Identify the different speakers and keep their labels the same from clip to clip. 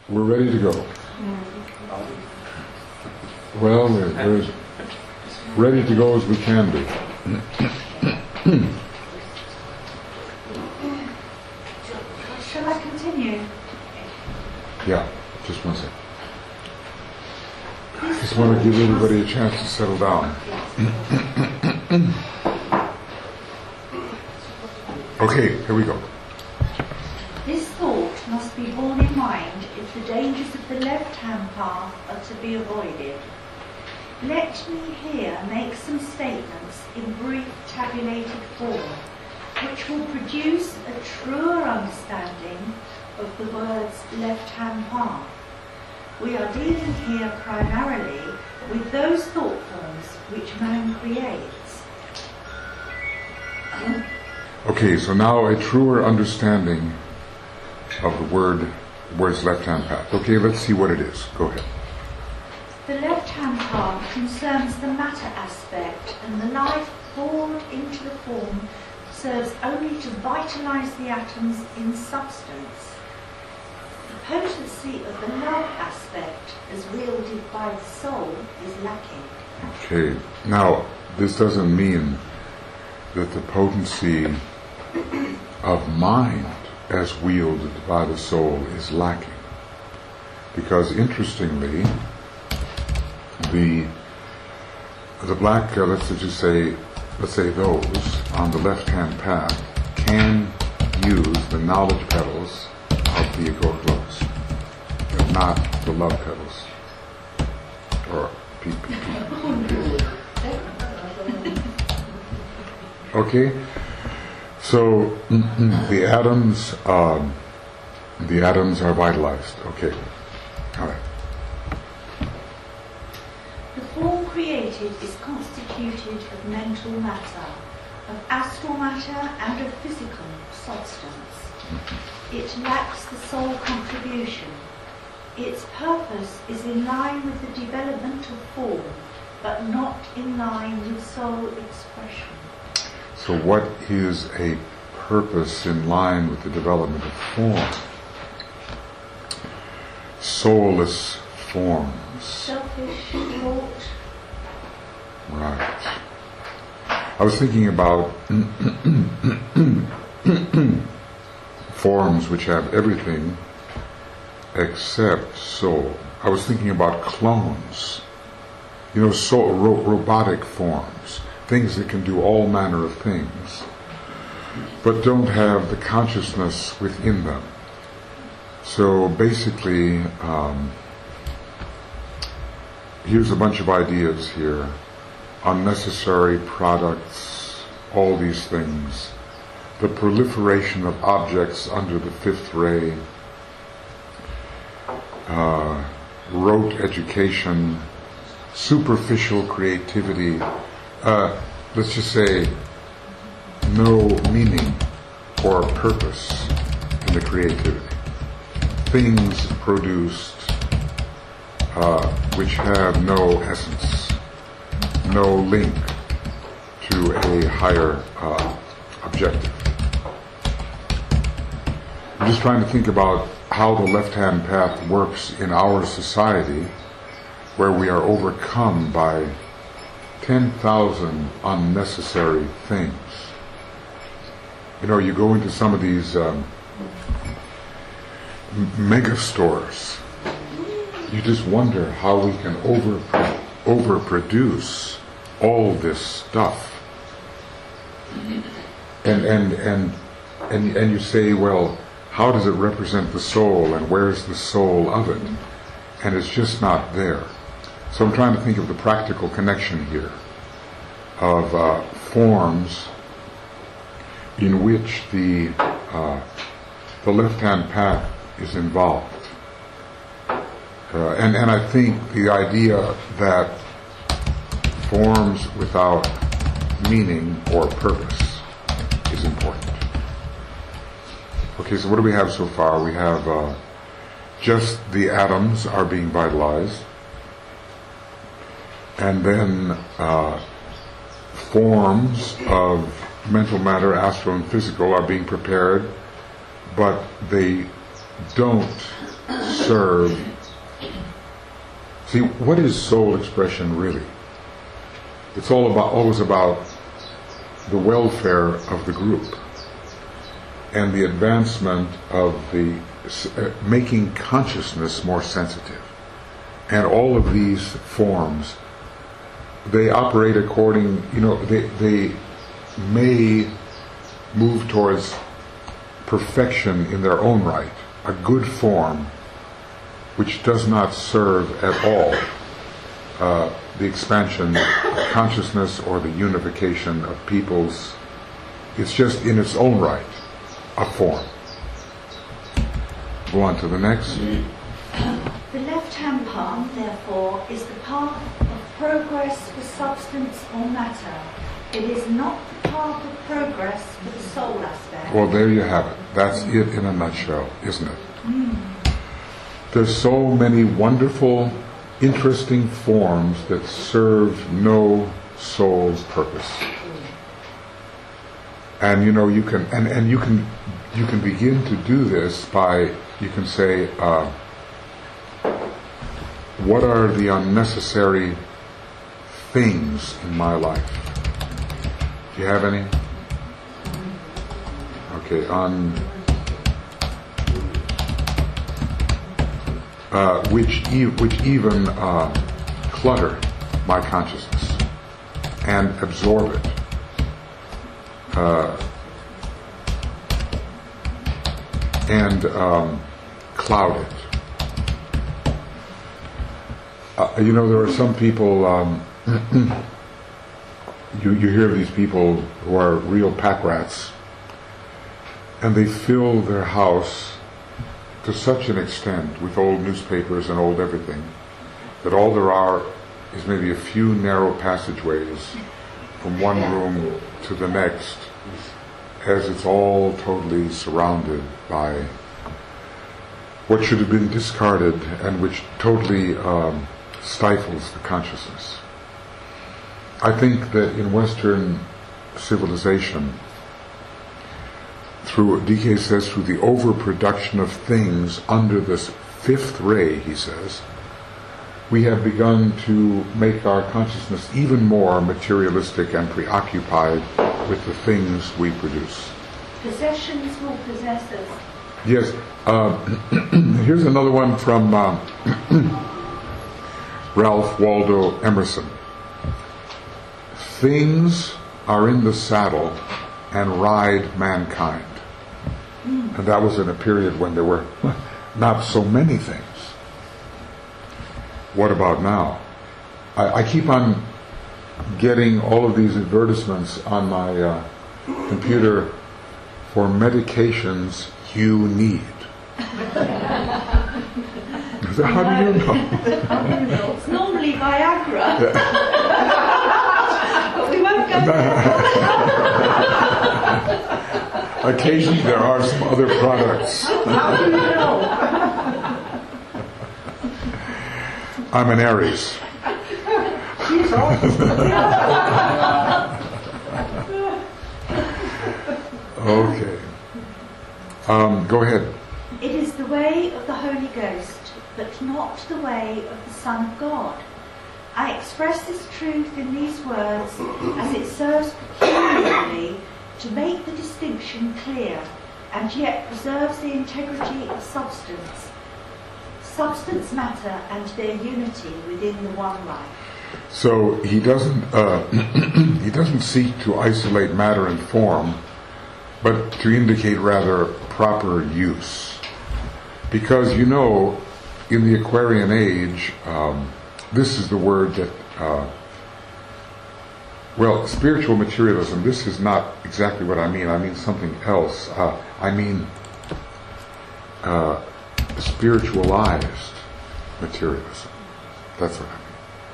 Speaker 1: We're ready to go. Well, we're as ready to go as we can be.
Speaker 2: Shall I continue?
Speaker 1: Yeah, just one second. Just want to give everybody a chance to settle down. Okay, here we go.
Speaker 2: This thought must be borne in mind if the dangers of the left-hand path are to be avoided. Let me here make some statements in brief tabulated form, which will produce a truer understanding of the words left-hand path. We are dealing here primarily with those thought forms which man creates.
Speaker 1: Okay, so now a truer understanding of the words left-hand path. Okay, let's see what it is. Go ahead.
Speaker 2: The left-hand path concerns the matter aspect, and the life poured into the form serves only to vitalize the atoms in substance. The potency of the love aspect, as wielded by the soul, is lacking.
Speaker 1: Okay, now this doesn't mean that the potency of mind as wielded by the soul is lacking. Because interestingly, the black, let's say those on the left-hand path can use the knowledge petals of the egoic lotus, but not the love petals, or PPP. Okay, so the atoms are vitalized. Okay, all right.
Speaker 2: The form created is constituted of mental matter, of astral matter, and of physical substance. It lacks the soul contribution. Its purpose is in line with the development of form, but not in line with soul expression.
Speaker 1: So what is a purpose in line with the development of form? Soulless forms.
Speaker 2: Selfish thought.
Speaker 1: Right. I was thinking about forms which have everything except soul. I was thinking about clones. Soul, robotic forms. Things that can do all manner of things, but don't have the consciousness within them. So basically, here's a bunch of ideas here. Unnecessary products, all these things. The proliferation of objects under the fifth ray. Rote education. Superficial creativity. Let's just say no meaning or purpose in the creativity. Things produced which have no essence, no link to a higher objective. I'm just trying to think about how the left-hand path works in our society, where we are overcome by 10,000 unnecessary things. You go into some of these mega stores. You just wonder how we can overproduce all this stuff. And you say, well, how does it represent the soul, and where's the soul of it? And it's just not there. So I'm trying to think of the practical connection here of forms in which the left-hand path is involved. And I think the idea that forms without meaning or purpose is important. Okay, so what do we have so far? We have just the atoms are being vitalized, and then forms of mental matter, astral and physical, are being prepared, but they don't serve. See, what is soul expression really? It's always about the welfare of the group and the advancement of the making consciousness more sensitive. And all of these forms, they operate according, they may move towards perfection in their own right, a good form which does not serve at all the expansion of consciousness or the unification of peoples. It's just in its own right a form. Go on to the next.
Speaker 2: The left-hand path, therefore, is the path of progress for substance or matter. It is not the path of progress for the soul aspect.
Speaker 1: Well, there you have it. That's it in a nutshell, isn't it? There's so many wonderful, interesting forms that serve no soul's purpose. And you can begin to do this by, you can say, what are the unnecessary things in my life? Do you have any? Okay, which even clutter my consciousness and absorb it. And cloud it. There are some people, you hear of these people who are real pack rats, and they fill their house to such an extent with old newspapers and old everything that all there are is maybe a few narrow passageways from one room to the next, as it's all totally surrounded by what should have been discarded and which totally stifles the consciousness. I think that in Western civilization, through, DK says, through the overproduction of things under this fifth ray, he says, we have begun to make our consciousness even more materialistic and preoccupied with the things we produce.
Speaker 2: Possessions will possess us.
Speaker 1: Yes. Here's another one from Ralph Waldo Emerson. Things are in the saddle and ride mankind. And that was in a period when there were not so many things. What about now? I keep on getting all of these advertisements on my computer for medications you need. How do you know?
Speaker 2: It's normally Viagra. But we won't go there.
Speaker 1: Occasionally there are some other products.
Speaker 2: How do you know?
Speaker 1: I'm an Aries.
Speaker 2: She's
Speaker 1: Okay. Go ahead.
Speaker 2: It is the way of the Holy Ghost, but not the way of the Son of God. I express this truth in these words as it serves peculiarly to make the distinction clear and yet preserves the integrity of substance, matter, and their unity within the one life.
Speaker 1: So he doesn't he doesn't seek to isolate matter and form, but to indicate rather proper use. Because in the Aquarian age, this is the word that spiritual materialism, this is not exactly what I mean. I mean something else. I mean spiritualized materialism. That's what I mean.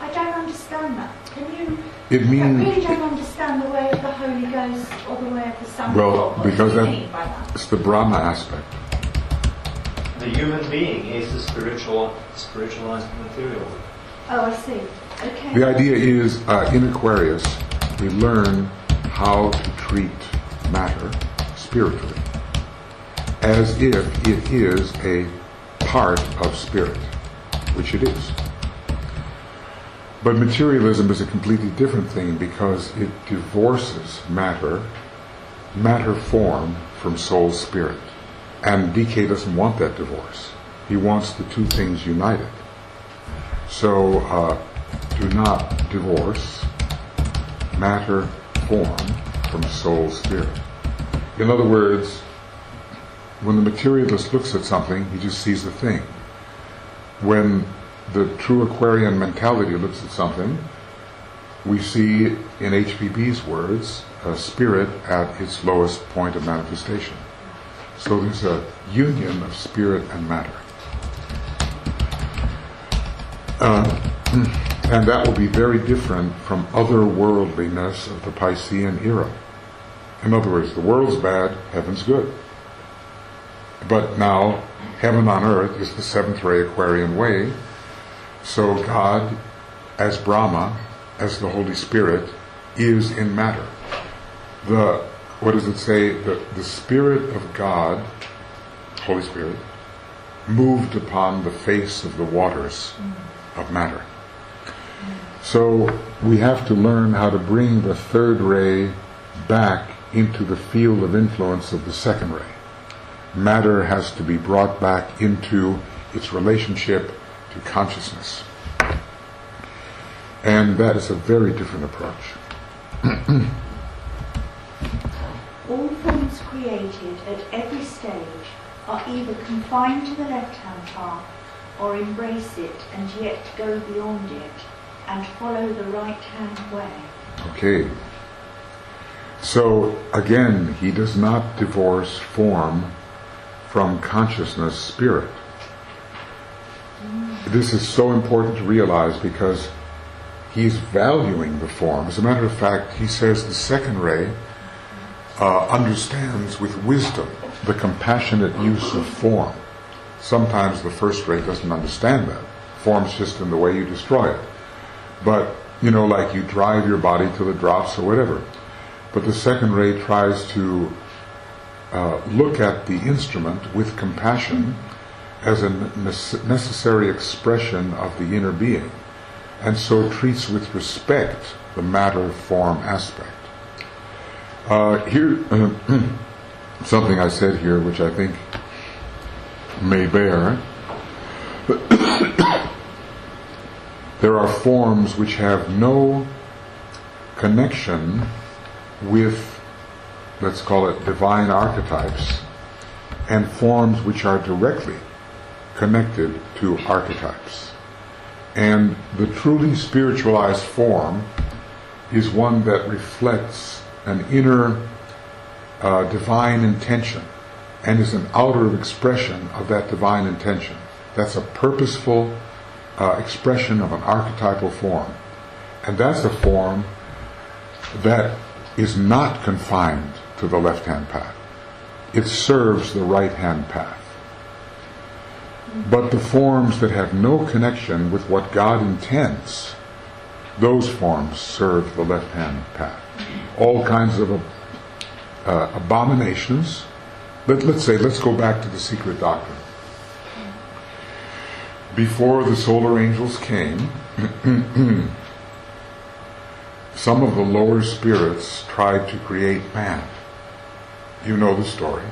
Speaker 2: I don't understand that. Can you?
Speaker 1: It means,
Speaker 2: I really don't understand the way of the Holy Ghost or the way of the Son of
Speaker 1: well,
Speaker 2: God. What
Speaker 1: because
Speaker 2: do you mean by that?
Speaker 1: it's the Brahma aspect.
Speaker 3: The human being is the spiritualized material.
Speaker 2: Oh, I see. Okay.
Speaker 1: The idea is, in Aquarius, we learn how to treat matter spiritually, as if it is a part of spirit, which it is. But materialism is a completely different thing because it divorces matter form from soul spirit. And DK doesn't want that divorce. He wants the two things united. So do not divorce matter form from soul spirit. In other words, when the materialist looks at something, he just sees the thing. When the true Aquarian mentality looks at something, we see, in HPB's words, a spirit at its lowest point of manifestation. So there's a union of spirit and matter. And that will be very different from otherworldliness of the Piscean era. In other words, the world's bad, heaven's good. But now, heaven on earth is the seventh ray Aquarian way. So God, as Brahma, as the Holy Spirit, is in matter. What does it say? The Spirit of God, Holy Spirit, moved upon the face of the waters of matter. So we have to learn how to bring the third ray back into the field of influence of the second ray. Matter has to be brought back into its relationship to consciousness. And that is a very different approach.
Speaker 2: All forms created at every stage are either confined to the left-hand path or embrace it and yet go beyond it and follow the right-hand way.
Speaker 1: Okay. So, again, he does not divorce form from consciousness spirit. This is so important to realize because he's valuing the form. As a matter of fact, he says the second ray understands with wisdom the compassionate use of form. Sometimes the first ray doesn't understand that. Form's just in the way you destroy it. But, like you drive your body till it drops or whatever. But the second ray tries to look at the instrument with compassion as a necessary expression of the inner being, and so treats with respect the matter-form aspect. Here, something I said here which I think may bear. There are forms which have no connection with, let's call it, divine archetypes, and forms which are directly connected to archetypes. And the truly spiritualized form is one that reflects an inner divine intention and is an outer expression of that divine intention. That's a purposeful expression of an archetypal form. And that's a form that is not confined to the left-hand path. It serves the right-hand path. But the forms that have no connection with what God intends, those forms serve the left-hand path. All kinds of abominations. Let's go back to the secret doctrine. Before the solar angels came, some of the lower spirits tried to create man. You know the story.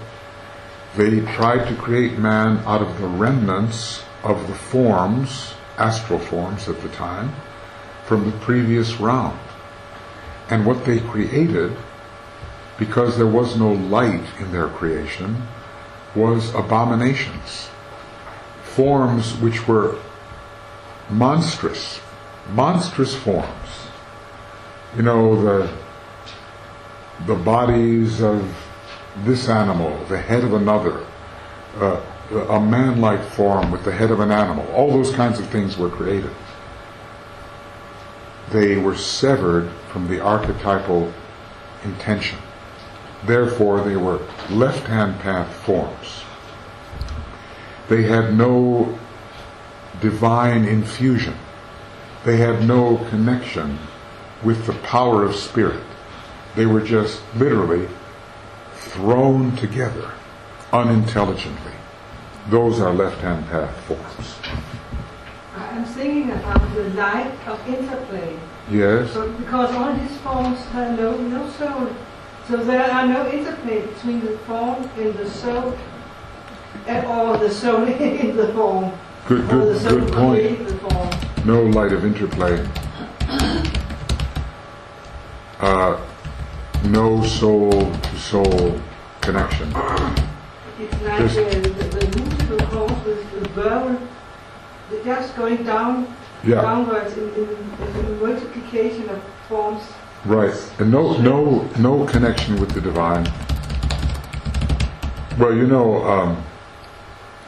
Speaker 1: They tried to create man out of the remnants of the forms, astral forms at the time, from the previous round. And what they created, because there was no light in their creation, was abominations. Forms which were monstrous forms. The bodies of this animal, the head of another, a man-like form with the head of an animal. All those kinds of things were created. They were severed from the archetypal intention. Therefore, they were left-hand path forms. They had no divine infusion. They had no connection with the power of spirit. They were just literally thrown together unintelligently. those are left-hand path forms.
Speaker 4: I'm thinking about the light of interplay.
Speaker 1: Yes?
Speaker 4: So, because all these forms have no soul. So there are no interplay between the form and the soul, or the soul in the form.
Speaker 1: Good point.
Speaker 4: The form.
Speaker 1: No light of interplay. No soul-to-soul connection.
Speaker 4: It's like the musical chords with the verbal, they're just going downwards in multiplication of forms.
Speaker 1: Right, and no connection with the divine. Well,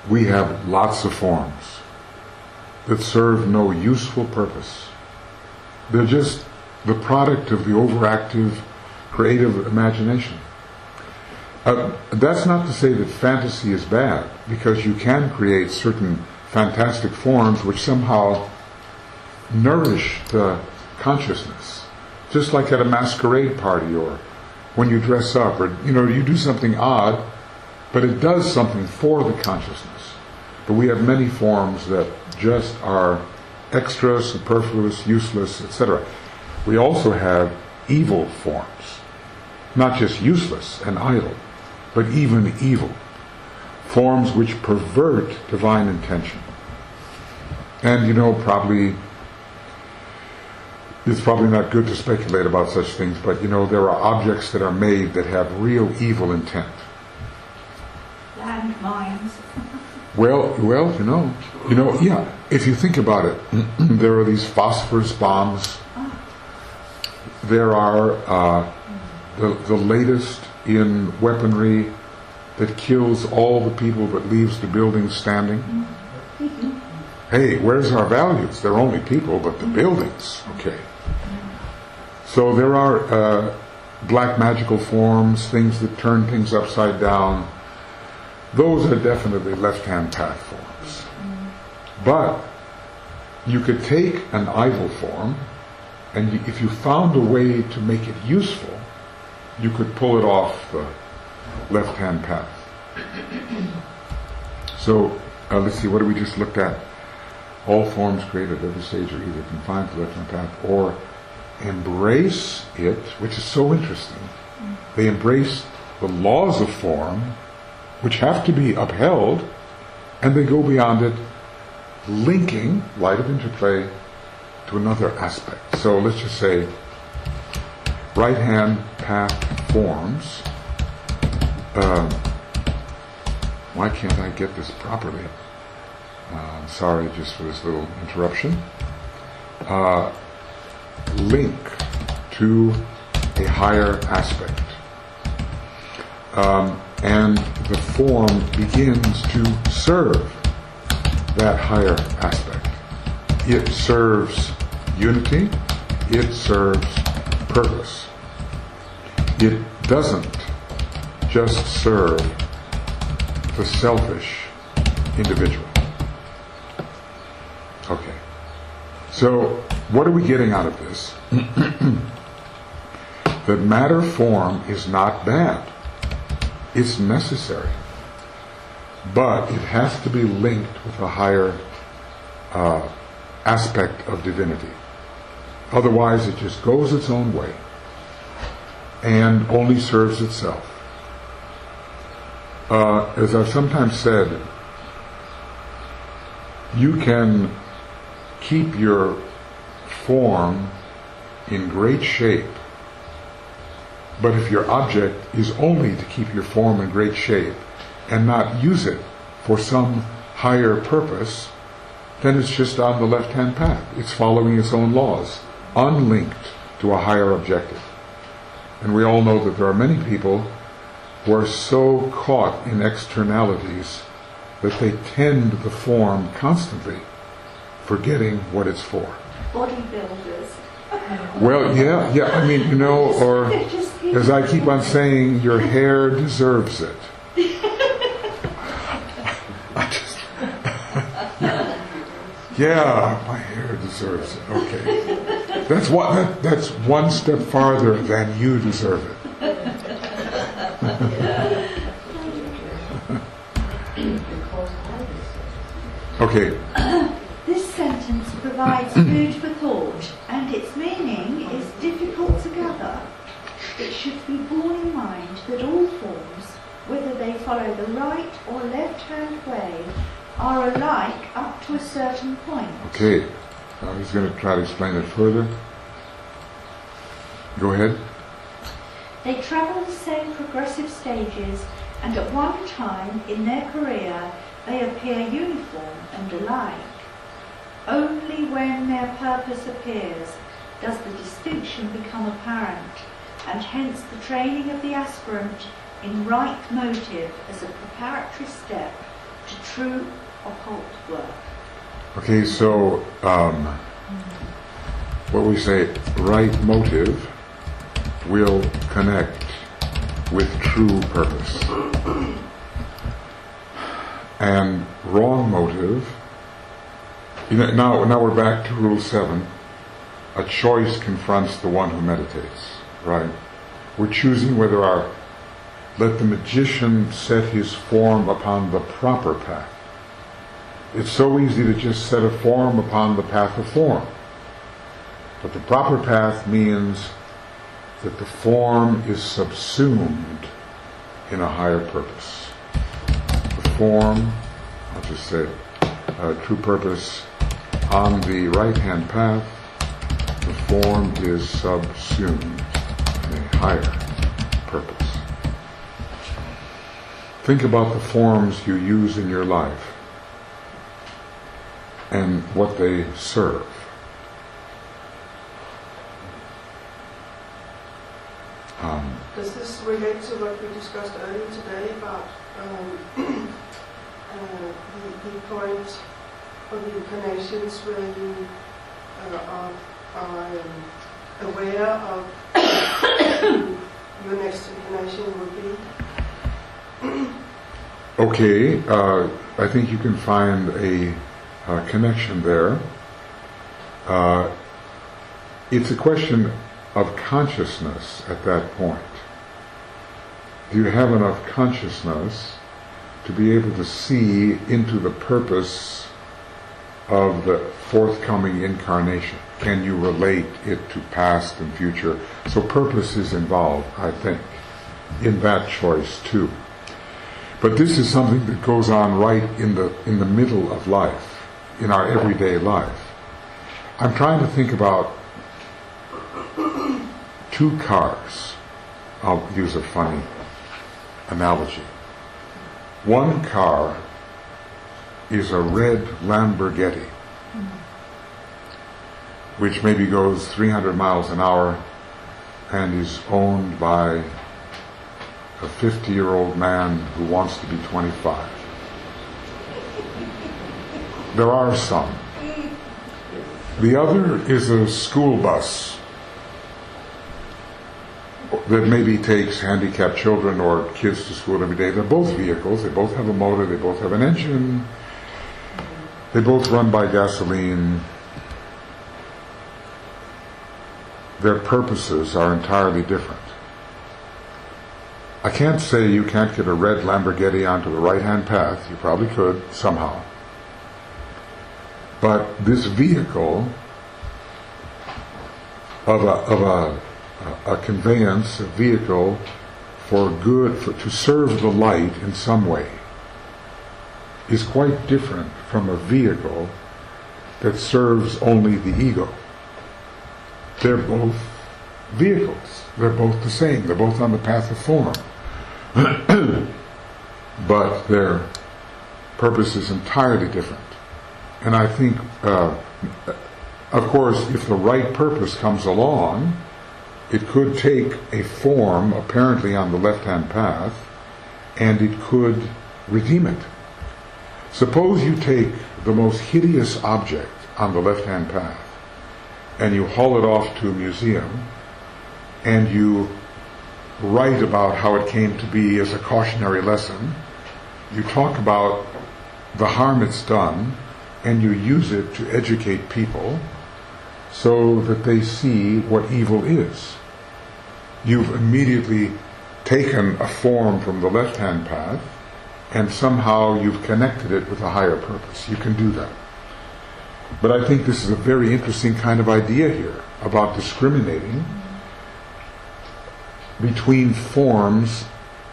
Speaker 1: we have lots of forms that serve no useful purpose. They're just the product of the overactive, creative imagination. That's not to say that fantasy is bad, because you can create certain fantastic forms which somehow nourish the consciousness. Just like at a masquerade party, or when you dress up, or you do something odd, but it does something for the consciousness. But we have many forms that just are extra, superfluous, useless, etc. We also have evil forms, not just useless and idle, but even evil. Forms which pervert divine intention. And it's probably not good to speculate about such things, but there are objects that are made that have real evil intent.
Speaker 2: Landmines.
Speaker 1: Well, yeah. If you think about it, there are these phosphorus bombs. There are the latest in weaponry that kills all the people but leaves the building standing. Hey, where's our values? They're only people, but the buildings, okay. So there are black magical forms, things that turn things upside down. Those are definitely left-hand path forms. But you could take an idle form, and if you found a way to make it useful, you could pull it off the left-hand path. So, let's see, what did we just looked at? All forms created at every stage are either confined to the left-hand path or embrace it, which is so interesting. They embrace the laws of form, which have to be upheld, and they go beyond it, linking light of interplay to another aspect. So let's just say right-hand path forms. Why can't I get this properly? Sorry just for this little interruption. Link to a higher aspect. And the form begins to serve that higher aspect. It serves unity, it serves purpose. It doesn't just serve the selfish individual. Okay. So, what are we getting out of this? That matter form is not bad. It's necessary. But it has to be linked with a higher aspect of divinity. Otherwise, it just goes its own way and only serves itself. As I've sometimes said, you can keep your form in great shape, but if your object is only to keep your form in great shape and not use it for some higher purpose, then it's just on the left-hand path. It's following its own laws, unlinked to a higher objective. And we all know that there are many people who are so caught in externalities that they tend the form constantly, forgetting what it's for.
Speaker 2: Bodybuilders.
Speaker 1: Well, yeah, I mean, or as I keep on saying, your hair deserves it. Yeah, my hair deserves it. Okay. That's one step farther than you deserve it.
Speaker 5: Because
Speaker 1: Okay.
Speaker 2: This sentence provides food for thought, and its meaning is difficult to gather. It should be borne in mind that all forms, whether they follow the right or left-hand way, are alike up to a certain point.
Speaker 1: Okay. I'm just going to try to explain it further. Go ahead.
Speaker 2: They travel the same progressive stages, and at one time in their career they appear uniform and alike. Only when their purpose appears does the distinction become apparent, and hence the training of the aspirant in right motive as a preparatory step to true occult work.
Speaker 1: Okay, so what we say, right motive will connect with true purpose. And wrong motive, now we're back to Rule 7. A choice confronts the one who meditates, right? We're choosing whether let the magician set his form upon the proper path. It's so easy to just set a form upon the path of form. But the proper path means that the form is subsumed in a higher purpose. The form, I'll just say, true purpose on the right-hand path, the form is subsumed in a higher purpose. Think about the forms you use in your life and what they serve.
Speaker 4: Does this relate to what we discussed earlier today about the point or the incarnations where you are aware of your next incarnation will be?
Speaker 1: Okay, I think you can find a connection there. It's a question of consciousness at that point. Do you have enough consciousness to be able to see into the purpose of the forthcoming incarnation? Can you relate it to past and future? So purpose is involved, I think, in that choice too. But this is something that goes on right in the middle of life, in our everyday life. I'm trying to think about two cars. I'll use a funny analogy. One car is a red Lamborghini, which maybe goes 300 miles an hour and is owned by a 50-year-old man who wants to be 25. There are some. The other is a school bus that maybe takes handicapped children or kids to school every day. They're both vehicles. They both have a motor. They both have an engine. They both run by gasoline. Their purposes are entirely different. I can't say you can't get a red Lamborghini onto the right-hand path. You probably could, somehow. But this vehicle of a conveyance, a vehicle for good, to serve the light in some way, is quite different from a vehicle that serves only the ego. They're both vehicles. They're both the same. They're both on the path of form. But their purpose is entirely different. And I think, of course, if the right purpose comes along, it could take a form apparently on the left-hand path, and it could redeem it. Suppose you take the most hideous object on the left-hand path, and you haul it off to a museum, and you write about how it came to be as a cautionary lesson. You talk about the harm it's done, and you use it to educate people so that they see what evil is. You've immediately taken a form from the left-hand path and somehow you've connected it with a higher purpose. You can do that. But I think this is a very interesting kind of idea here about discriminating between forms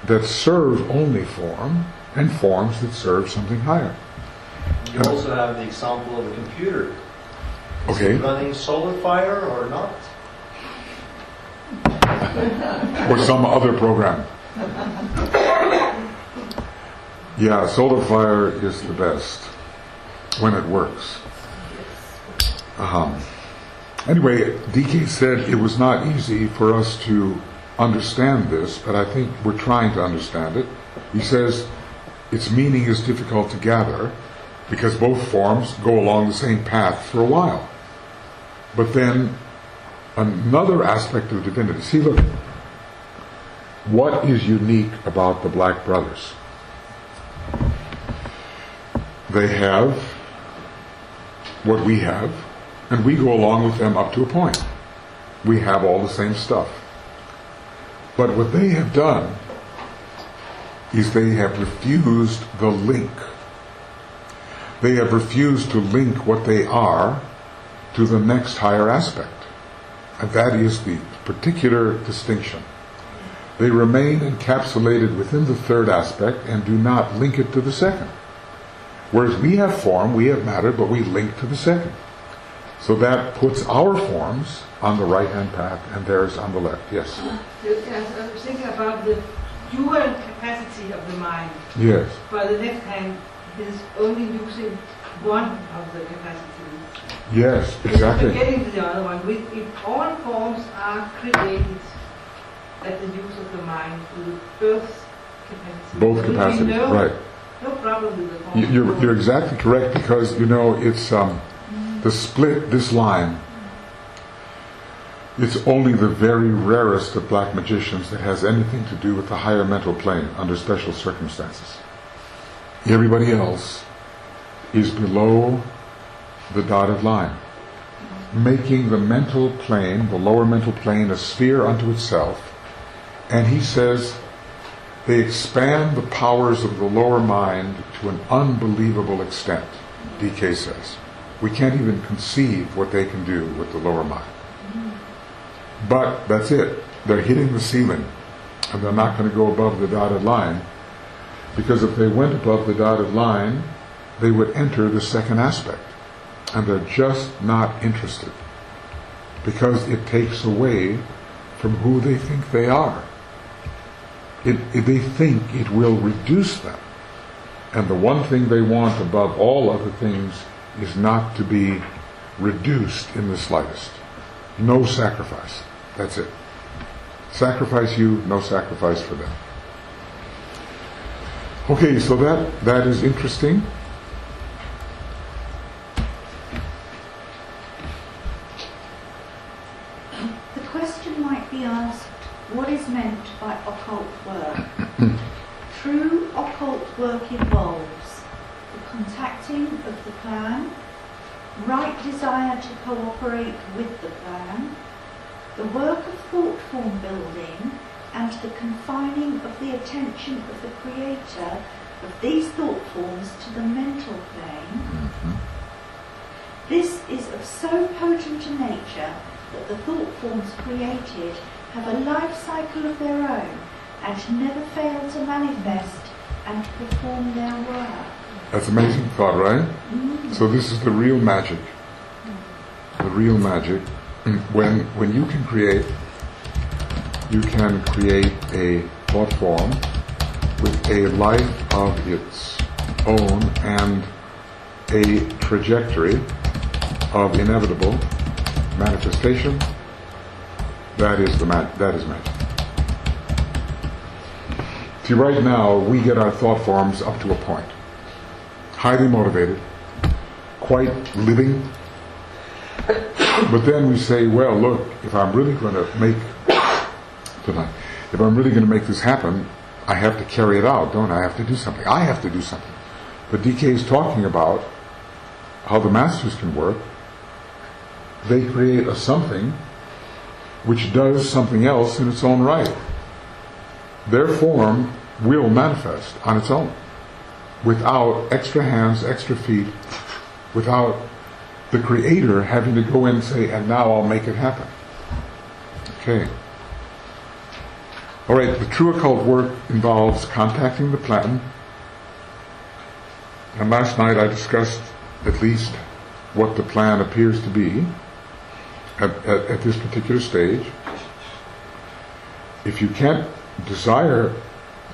Speaker 1: that serve only form and forms that serve something higher.
Speaker 3: You also have the example of a computer. Is
Speaker 1: Okay.
Speaker 3: it running solar fire or not?
Speaker 1: Or some other program. Yeah, solar fire is the best when it works. Anyway, DK said it was not easy for us to understand this, but I think we're trying to understand it. He says its meaning is difficult to gather because both forms go along the same path for a while. But then another aspect of divinity. See, look, what is unique about the Black Brothers? They have what we have, and we go along with them up to a point. We have all the same stuff. But what they have done is they have refused the link. They have refused to link what they are to the next higher aspect. And that is the particular distinction. They remain encapsulated within the third aspect and do not link it to the second. Whereas we have form, we have matter, but we link to the second. So that puts our forms on the right-hand path and theirs on the left. Yes?
Speaker 4: Yes, I was thinking about the dual capacity of the mind.
Speaker 1: Yes.
Speaker 4: By the left hand is only using one of the capacities.
Speaker 1: Yes, exactly.
Speaker 4: Forgetting the other one. If all forms are created at the use of the mind with both capacities.
Speaker 1: Both capacities, right.
Speaker 4: No problem with the form.
Speaker 1: You're exactly correct, because it's the split, this line. It's only the very rarest of black magicians that has anything to do with the higher mental plane under special circumstances. Everybody else is below the dotted line, making the mental plane, the lower mental plane, a sphere unto itself. And he says they expand the powers of the lower mind to an unbelievable extent, DK says. We can't even conceive what they can do with the lower mind. But that's it. They're hitting the ceiling, and they're not going to go above the dotted line, because if they went above the dotted line, they would enter the second aspect. And they're just not interested, because it takes away from who they think they are. They think it will reduce them. And the one thing they want above all other things is not to be reduced in the slightest. No sacrifice. That's it. Sacrifice you, no sacrifice for them. Okay, so that is interesting.
Speaker 2: The question might be asked, what is meant by occult work? True occult work involves the contacting of the plan, right desire to cooperate with the plan, the work of thought form building, and the confining of the attention of the creator of these thought forms to the mental plane. This is of so potent a nature that the thought forms created have a life cycle of their own and never fail to manifest and perform their work.
Speaker 1: That's amazing thought, right? So this is the real magic. The real magic. When you can create a thought form with a life of its own and a trajectory of inevitable manifestation. That is magic. See, right now we get our thought forms up to a point, highly motivated, quite living. But then we say, well, look, if I'm really going to make this happen, I have to carry it out, don't I? I have to do something. I have to do something. But DK is talking about how the masters can work. They create a something which does something else in its own right. Their form will manifest on its own. without extra hands, extra feet, without the Creator having to go in and say, and now I'll make it happen. Okay. All right, the true occult work involves contacting the plan. And last night I discussed at least what the plan appears to be at this particular stage. If you can't desire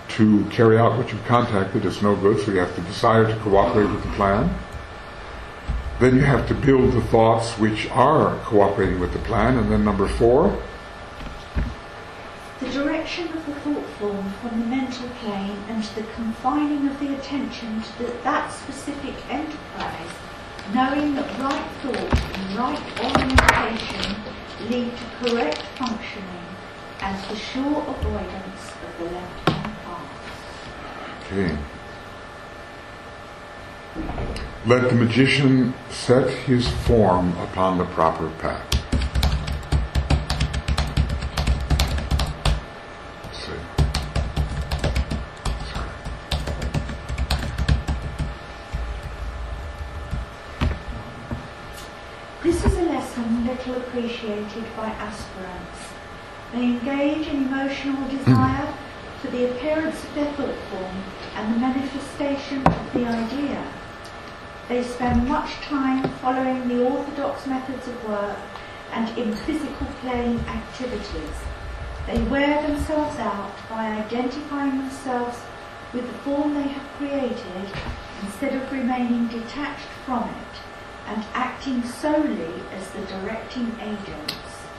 Speaker 1: to carry out what you've contacted, it's no good, so you have to desire to cooperate with the plan. Then you have to build the thoughts which are cooperating with the plan, and then number 4.
Speaker 2: The direction of the thought form from the mental plane and the confining of the attention to that specific enterprise, knowing that right thought and right orientation lead to correct functioning and the sure avoidance of the left-hand path.
Speaker 1: Okay. Let the magician set his form upon the proper path. Let's see. Sorry.
Speaker 2: This is a lesson little appreciated by aspirants. They engage in emotional desire for the appearance of their thought form and the manifestation of the idea. They spend much time following the orthodox methods of work and in physical plane activities. They wear themselves out by identifying themselves with the form they have created instead of remaining detached from it and acting solely as the directing agents.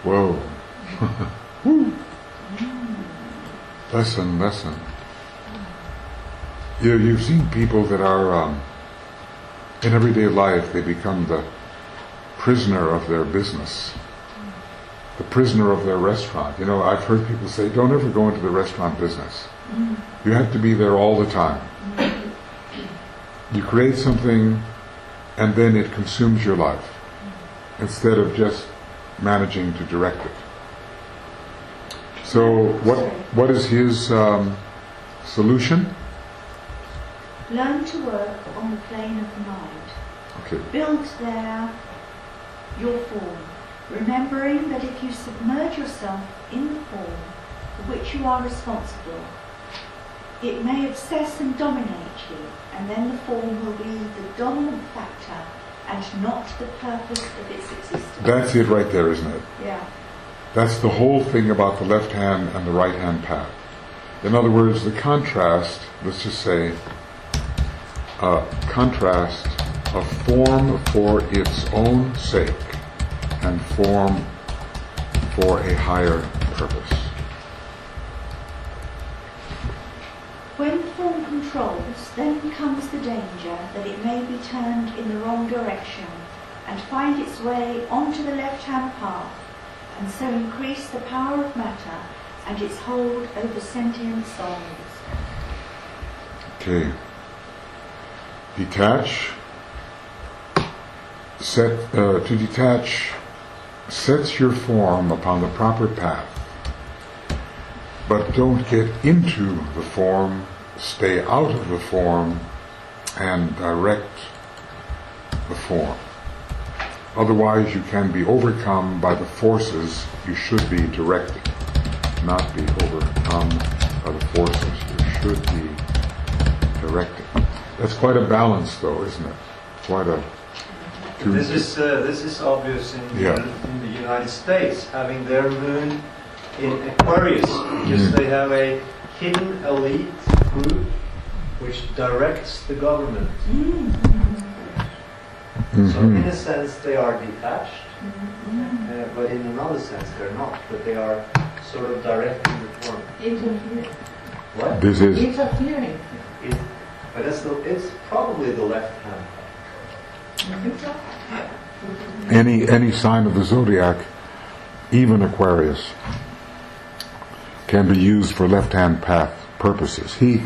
Speaker 1: Whoa. Lesson. You've seen people that are, in everyday life, they become the prisoner of their business, the prisoner of their restaurant. You know, I've heard people say, don't ever go into the restaurant business. You have to be there all the time. You create something and then it consumes your life instead of just managing to direct it. So what is his solution?
Speaker 2: Learn to work on the plane of the mind.
Speaker 1: Okay.
Speaker 2: Build there your form, remembering that if you submerge yourself in the form for which you are responsible, it may obsess and dominate you, and then the form will be the dominant factor and not the purpose of its existence.
Speaker 1: That's it right there, isn't it?
Speaker 2: Yeah.
Speaker 1: That's the whole thing about the left hand and the right hand path. In other words, the contrast, let's just say, contrast of form for its own sake and form for a higher purpose.
Speaker 2: When form controls, then comes the danger that it may be turned in the wrong direction and find its way onto the left-hand path, and so increase the power of matter and its hold over sentient souls.
Speaker 1: Okay. Detach. To detach sets your form upon the proper path. But don't get into the form, stay out of the form, and direct the form. Otherwise you can be overcome by the forces you should be directing, not be overcome by the forces you should be directing. That's quite a balance though, isn't it? Quite a...
Speaker 3: This is obvious in the United States, having their moon in Aquarius, because they have a hidden elite group which directs the government. So in a sense they are detached, but in another sense they're not, but they are sort of directing the form.
Speaker 4: Interfering.
Speaker 3: What?
Speaker 1: This is...
Speaker 4: Interfering.
Speaker 3: But it's probably the left hand.
Speaker 1: Any sign of the zodiac, even Aquarius, can be used for left-hand path purposes. He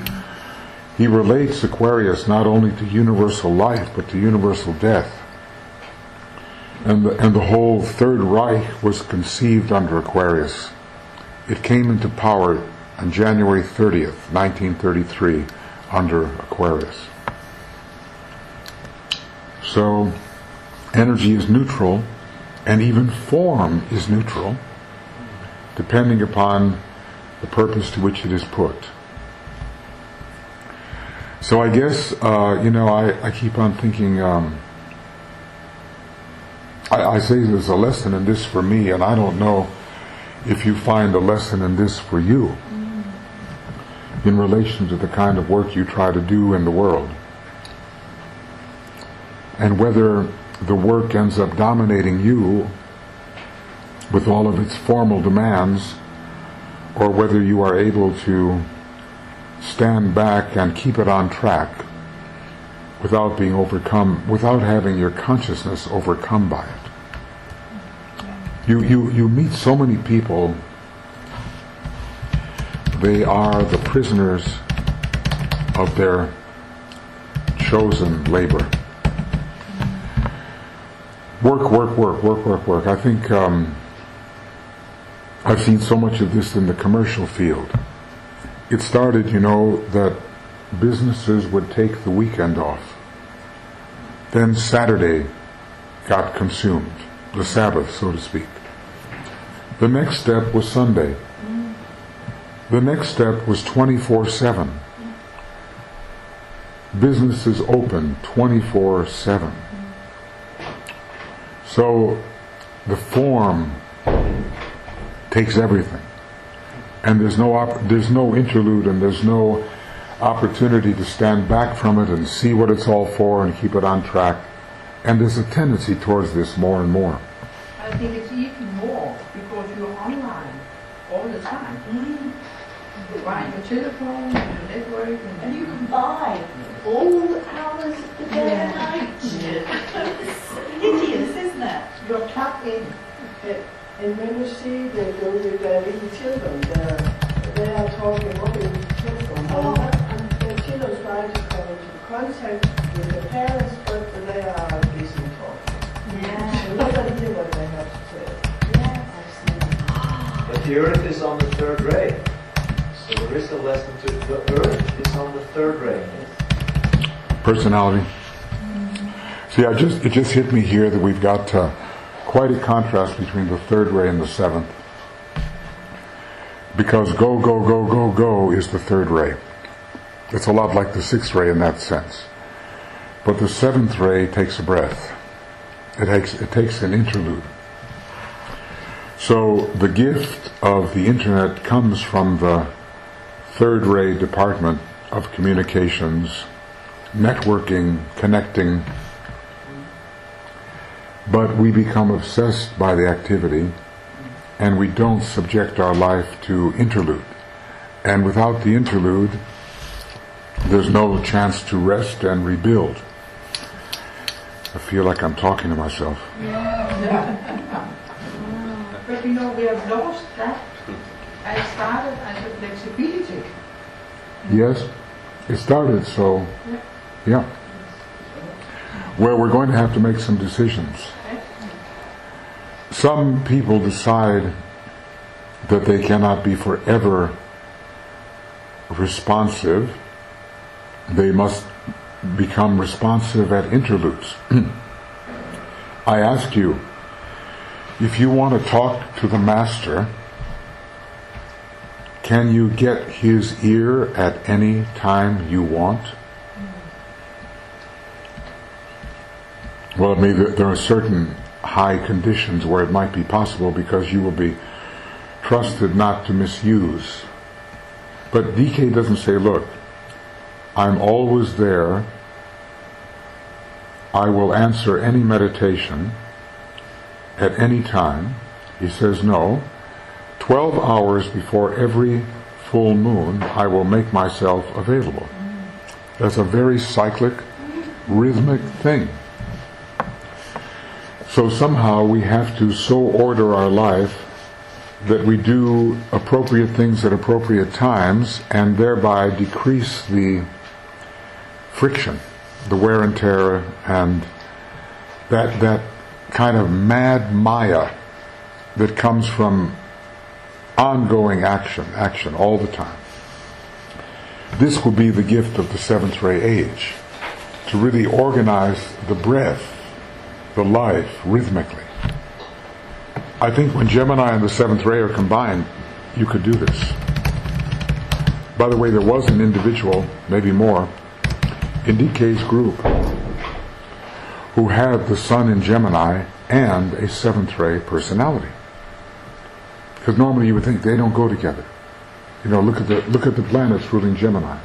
Speaker 1: relates Aquarius not only to universal life but to universal death. And the whole Third Reich was conceived under Aquarius. It came into power on January 30th, 1933, under Aquarius. So energy is neutral, and even form is neutral, depending upon the purpose to which it is put. So I guess, I keep on thinking, I say there's a lesson in this for me, and I don't know if you find a lesson in this for you, in relation to the kind of work you try to do in the world. And whether the work ends up dominating you with all of its formal demands, or whether you are able to stand back and keep it on track without being overcome, without having your consciousness overcome by it. You meet so many people, they are the prisoners of their chosen labor. Work. I think I've seen so much of this in the commercial field. It started, that businesses would take the weekend off. Then Saturday got consumed, the Sabbath, so to speak. The next step was Sunday. The next step was 24/7. Businesses open 24/7. So the form takes everything, and there's no interlude, and there's no opportunity to stand back from it and see what it's all for and keep it on track. And there's a tendency towards this more and more.
Speaker 4: I think it's even more because you're online all the time. You buy your telephone, your network,
Speaker 2: And you can buy all the hours of the day and night. It's hideous, isn't it?
Speaker 4: you're plugged in.
Speaker 5: And when you see the little children, they are talking over the telephone. And the children try to come into contact with the parents, but they are busy talking.
Speaker 2: Yeah.
Speaker 5: And nobody hear what they have to say.
Speaker 2: Yeah, absolutely.
Speaker 3: But the earth is on the third ray. So there is a lesson to the earth is on the third ray.
Speaker 1: Personality. See, it just hit me here that we've got quite a contrast between the third ray and the seventh. Because go is the third ray. It's a lot like the sixth ray in that sense. But the seventh ray takes a breath. It takes an interlude. So the gift of the internet comes from the third ray department of communications, networking, connecting. But we become obsessed by the activity, and we don't subject our life to interlude. And without the interlude, there's no chance to rest and rebuild. I feel like I'm talking to myself.
Speaker 4: But we have lost that. I started as a flexibility.
Speaker 1: Yes, it started so, yeah. Well, we're going to have to make some decisions. Some people decide that they cannot be forever responsive. They must become responsive at interludes. I ask you, if you want to talk to the master, can you get his ear at any time you want? Well, maybe there are certain high conditions where it might be possible because you will be trusted not to misuse. But DK doesn't say, look, I'm always there. I will answer any meditation at any time. He says, no, 12 hours before every full moon, I will make myself available. That's a very cyclic, rhythmic thing. So somehow we have to so order our life that we do appropriate things at appropriate times and thereby decrease the friction, the wear and tear, and that kind of mad maya that comes from ongoing action all the time. This will be the gift of the seventh ray age. to really organize the breath, the life, rhythmically. I think when Gemini and the seventh ray are combined, you could do this. By the way, there was an individual, maybe more, in DK's group who had the sun in Gemini and a seventh ray personality. Because normally you would think they don't go together. You know, look at the planets ruling Gemini.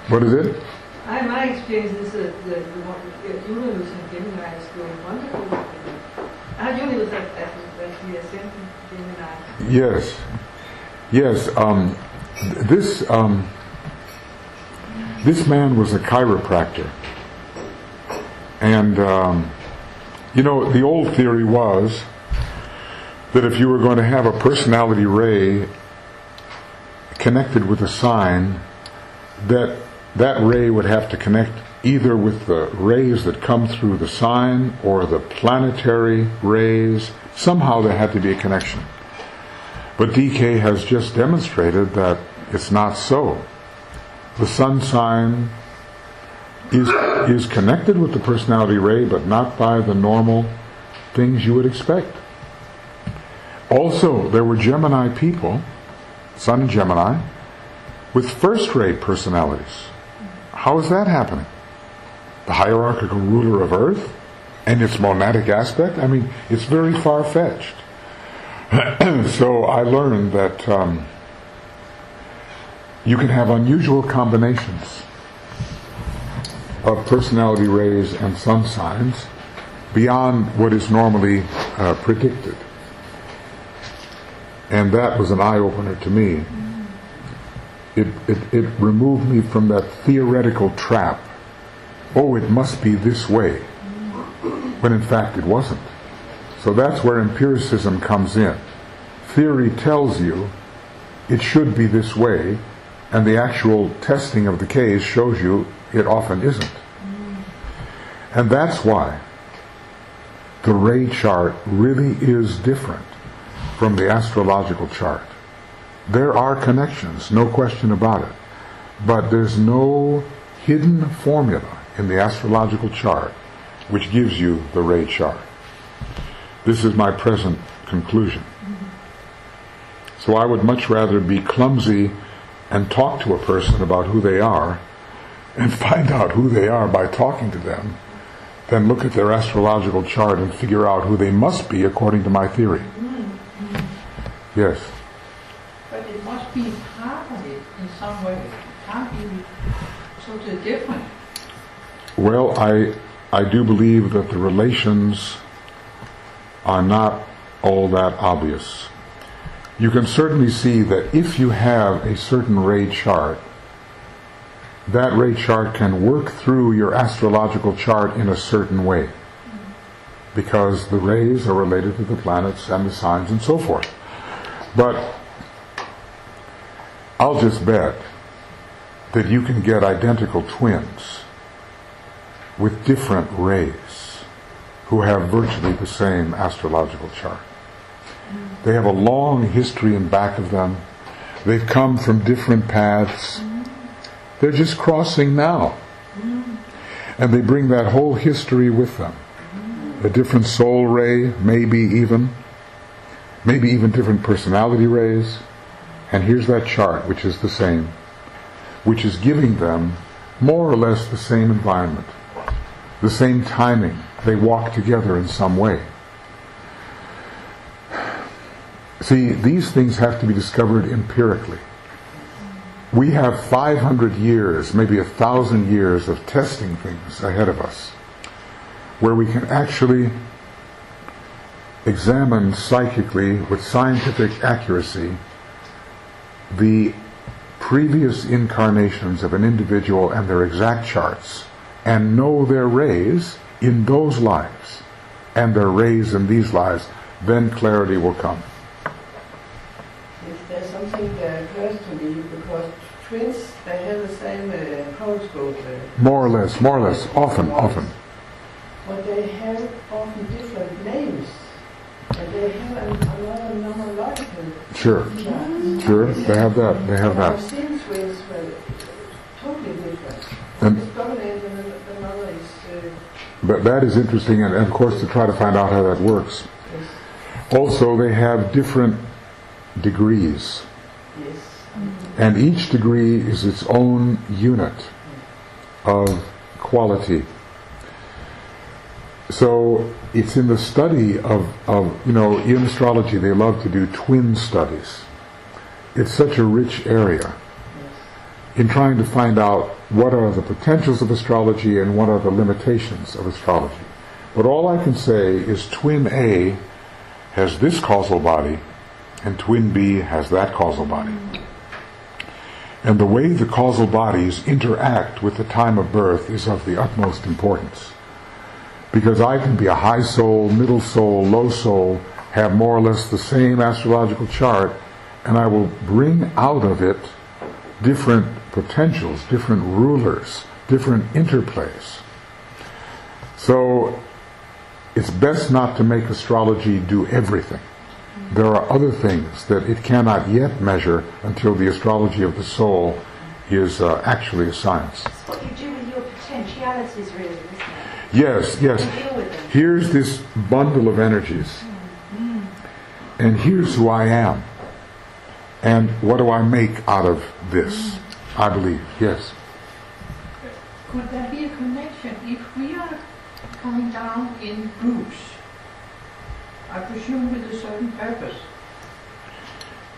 Speaker 1: What is it?
Speaker 4: My experience is that the universe in Gemini is going wonderful. Our universe actually ascending Gemini.
Speaker 1: Yes. This man was a chiropractor. And, the old theory was that if you were going to have a personality ray connected with a sign, that ray would have to connect either with the rays that come through the sign or the planetary rays. Somehow there had to be a connection. But DK has just demonstrated that it's not so. The sun sign is connected with the personality ray, but not by the normal things you would expect. Also, there were Gemini people, sun in Gemini, with first-rate personalities. How is that happening? The hierarchical ruler of Earth and its monadic aspect? I mean, it's very far-fetched. So I learned that you can have unusual combinations of personality rays and sun signs beyond what is normally predicted. And that was an eye-opener to me. It removed me from that theoretical trap. Oh, it must be this way, when in fact it wasn't. So that's where empiricism comes in. Theory tells you it should be this way, and the actual testing of the case shows you it often isn't. And that's why the ray chart really is different from the astrological chart. There are connections, no question about it. But there's no hidden formula in the astrological chart which gives you the ray chart. This is my present conclusion. So I would much rather be clumsy and talk to a person about who they are and find out who they are by talking to them than look at their astrological chart and figure out who they must be according to my theory. Yes.
Speaker 6: But it must be part of it in some way. It can't be totally different.
Speaker 1: Well, I do believe that the relations are not all that obvious. You can certainly see that if you have a certain ray chart, that ray chart can work through your astrological chart in a certain way, because the rays are related to the planets and the signs and so forth. But I'll just bet that you can get identical twins with different rays who have virtually the same astrological chart. They have a long history in back of them. They've come from different paths. They're just crossing now. And they bring that whole history with them. A different soul ray, maybe even different personality rays. And here's that chart, which is the same, which is giving them more or less the same environment, the same timing. They walk together in some way. See, these things have to be discovered empirically. We have 500 years, maybe 1,000 years of testing things ahead of us, where we can actually examine psychically with scientific accuracy the previous incarnations of an individual and their exact charts, and know their rays in those lives and their rays in these lives. Then clarity will come.
Speaker 5: There's something that occurs to me, because twins, they have the same horoscope.
Speaker 1: More or less, often.
Speaker 5: But they have often different names. And they have another numerological chart.
Speaker 1: Sure, they have that.
Speaker 5: I've seen twins were totally different.
Speaker 1: And that is interesting, and of course to try to find out how that works. Also, they have different degrees. And each degree is its own unit of quality. So it's in the study of in astrology they love to do twin studies. It's such a rich area in trying to find out what are the potentials of astrology and what are the limitations of astrology. But all I can say is twin A has this causal body and twin B has that causal body. And the way the causal bodies interact with the time of birth is of the utmost importance. Because I can be a high soul, middle soul, low soul, have more or less the same astrological chart, and I will bring out of it different potentials, different rulers, different interplays. So it's best not to make astrology do everything. There are other things that it cannot yet measure until the astrology of the soul is actually a science.
Speaker 2: It's what you do with your potentialities, really, isn't it?
Speaker 1: Yes, yes. Here's this bundle of energies. And here's who I am. And what do I make out of this? I believe, yes.
Speaker 6: Could there be a connection if we are coming down in groups? I presume with a certain purpose.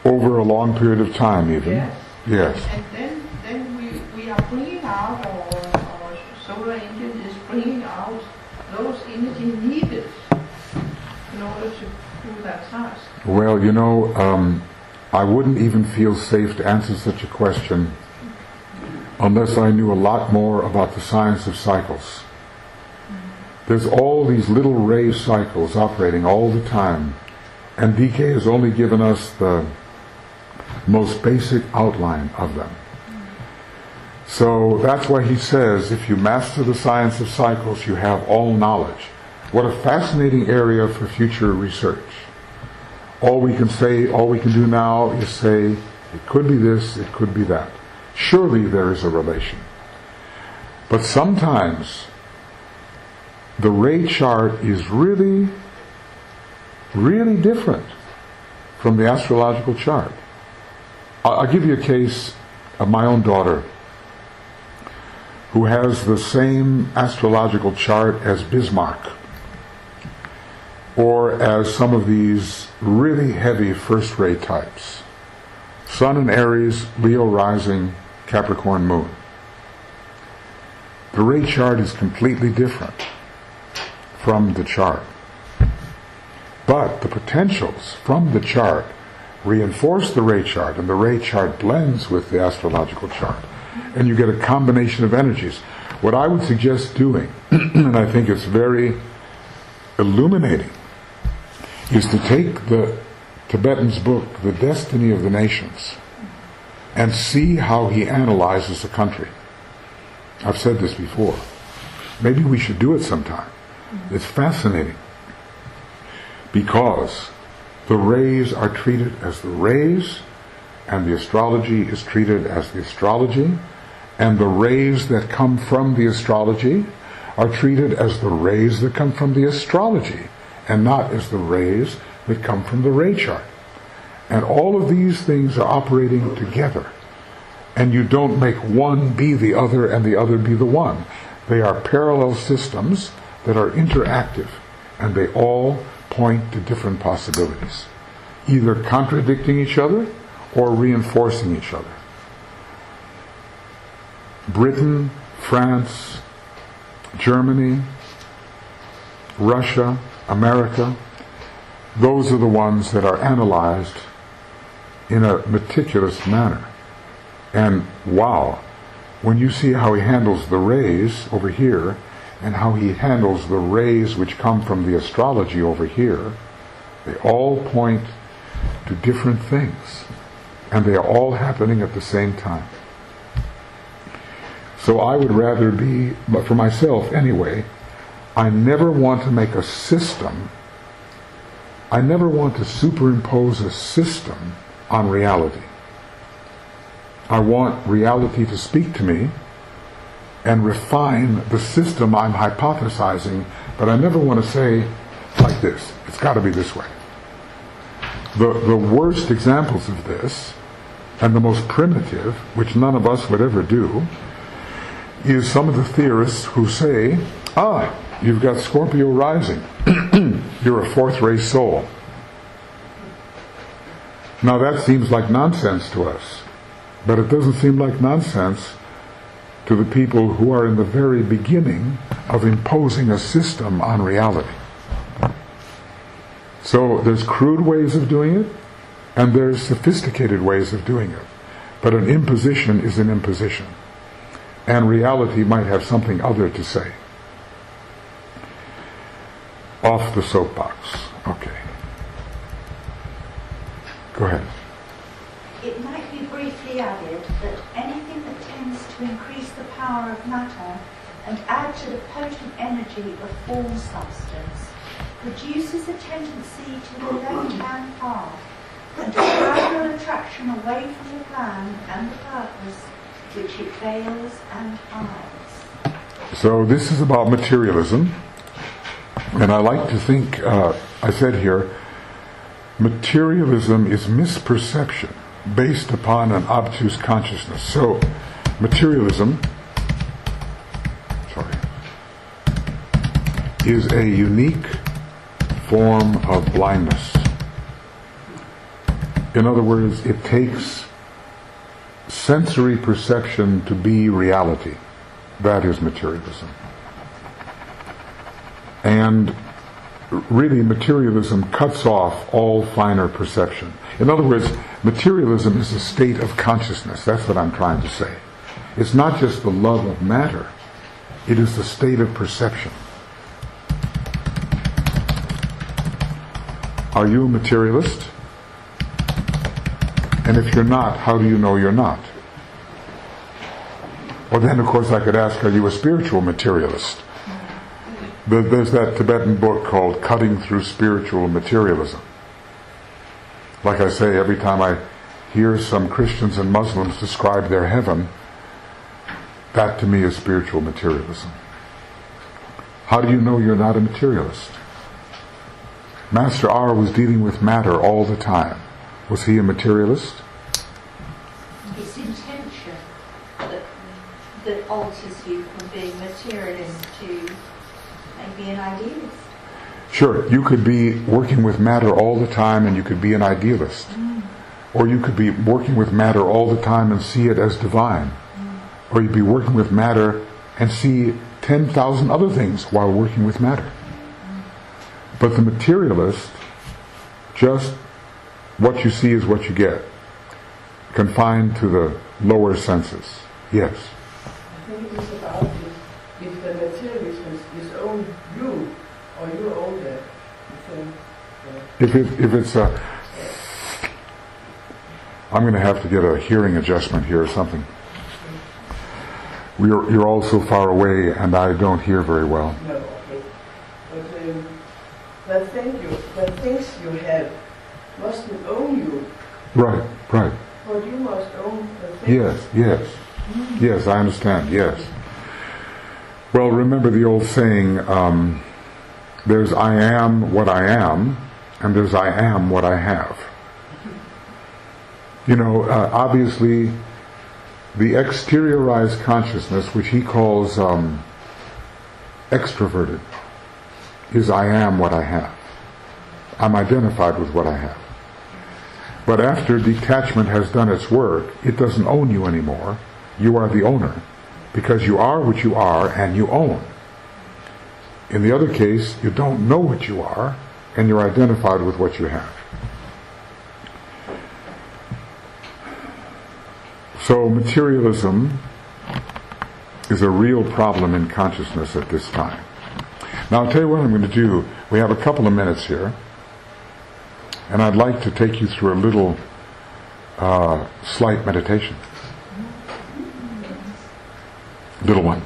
Speaker 1: Over a long period of time, even.
Speaker 6: Yes.
Speaker 1: Yes.
Speaker 6: And then we are bringing out, our solar engine is bringing out those energy needed in order to do that task.
Speaker 1: Well, I wouldn't even feel safe to answer such a question unless I knew a lot more about the science of cycles. There's all these little ray cycles operating all the time, and DK has only given us the most basic outline of them. So that's why he says, if you master the science of cycles, you have all knowledge. What a fascinating area for future research. All we can do now is say, it could be this, it could be that. Surely there is a relation. But sometimes the ray chart is really, really different from the astrological chart. I'll give you a case of my own daughter, who has the same astrological chart as Bismarck, or as some of these really heavy first-ray types. Sun in Aries, Leo rising, Capricorn moon. The ray chart is completely different from the chart. But the potentials from the chart reinforce the ray chart, and the ray chart blends with the astrological chart. And you get a combination of energies. What I would suggest doing, and I think it's very illuminating, is to take the Tibetan's book, The Destiny of the Nations, and see how he analyzes a country. I've said this before. Maybe we should do it sometime. It's fascinating. Because the rays are treated as the rays, and the astrology is treated as the astrology, and the rays that come from the astrology are treated as the rays that come from the astrology, and not as the rays that come from the ray chart. And all of these things are operating together. And you don't make one be the other and the other be the one. They are parallel systems that are interactive, and they all point to different possibilities, either contradicting each other or reinforcing each other. Britain, France, Germany, Russia, America, those are the ones that are analyzed in a meticulous manner. And wow, when you see how he handles the rays over here and how he handles the rays which come from the astrology over here, they all point to different things, and they are all happening at the same time. So I would rather be, but for myself anyway, I never want to make a system, I never want to superimpose a system on reality. I want reality to speak to me, and refine the system I'm hypothesizing, but I never want to say like this. It's got to be this way. The worst examples of this, and the most primitive, which none of us would ever do, is some of the theorists who say, you've got Scorpio rising. You're a fourth ray soul. Now that seems like nonsense to us, but it doesn't seem like nonsense to the people who are in the very beginning of imposing a system on reality. So there's crude ways of doing it, and there's sophisticated ways of doing it. But an imposition is an imposition. And reality might have something other to say. Off the soapbox. Okay. Go ahead.
Speaker 2: It might be briefly added that anything that tends to increase the power of matter and add to the potent energy of form substance produces a tendency to the left-hand path and a gradual attraction away from the plan and the purpose which it veils and hides.
Speaker 1: So this is about materialism, and I like to think, I said here, materialism is misperception based upon an obtuse consciousness. So materialism is a unique form of blindness. In other words, it takes sensory perception to be reality. That is materialism. And really, materialism cuts off all finer perception. In other words, materialism is a state of consciousness. That's what I'm trying to say. It's not just the love of matter. It is the state of perception. Are you a materialist? And if you're not, how do you know you're not? Well, then, of course, I could ask, are you a spiritual materialist? There's that Tibetan book called Cutting Through Spiritual Materialism. Like I say, every time I hear some Christians and Muslims describe their heaven, that to me is spiritual materialism. How do you know you're not a materialist? Master R was dealing with matter all the time. Was he a materialist?
Speaker 2: It's intention that alters you from being materialist to maybe an idealist.
Speaker 1: Sure, you could be working with matter all the time and you could be an idealist. Or you could be working with matter all the time and see it as divine. Or you'd be working with matter and see 10,000 other things while working with matter. But the materialist, just what you see is what you get, confined to the lower senses. Yes?
Speaker 5: I think it is about if the materialist is own you, or you own the thing.
Speaker 1: If it's a... I'm going to have to get a hearing adjustment here or something. You're all so far away and I don't hear very well.
Speaker 5: No, okay. But the things you have mustn't own you.
Speaker 1: Right.
Speaker 5: But you must own the things.
Speaker 1: Yes. Yes, I understand, yes. Well, remember the old saying, there's I am what I am, and there's I am what I have. You know, obviously, the exteriorized consciousness, which he calls extroverted, is I am what I have. I'm identified with what I have. But after detachment has done its work, it doesn't own you anymore. You are the owner, because you are what you are and you own. In the other case, you don't know what you are and you're identified with what you have. So materialism is a real problem in consciousness at this time. Now I'll tell you what I'm going to do. We have a couple of minutes here, and I'd like to take you through a little slight meditation. Little one.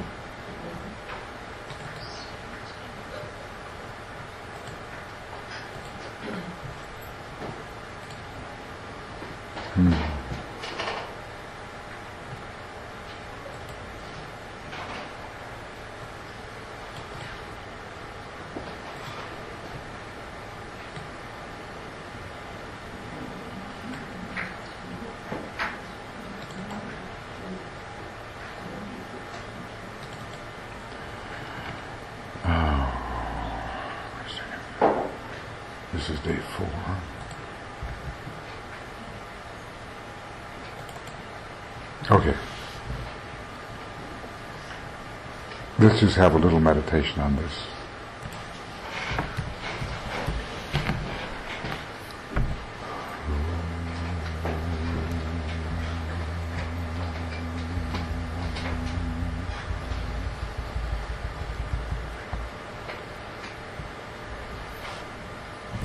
Speaker 1: This is day 4. Okay. Let's just have a little meditation on this.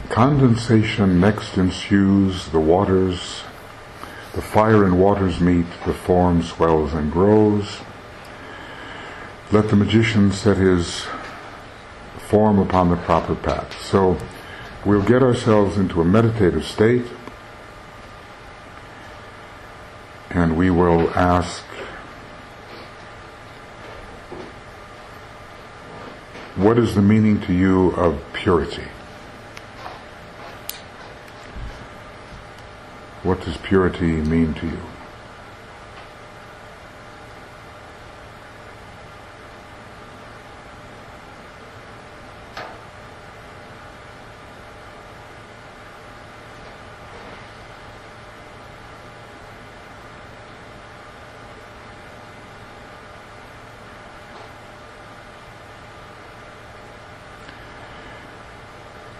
Speaker 1: Condensation next ensues, the fire and waters meet, the form swells and grows. Let the magician set his form upon the proper path. So we'll get ourselves into a meditative state, and we will ask, what is the meaning to you of purity? What does purity mean to you?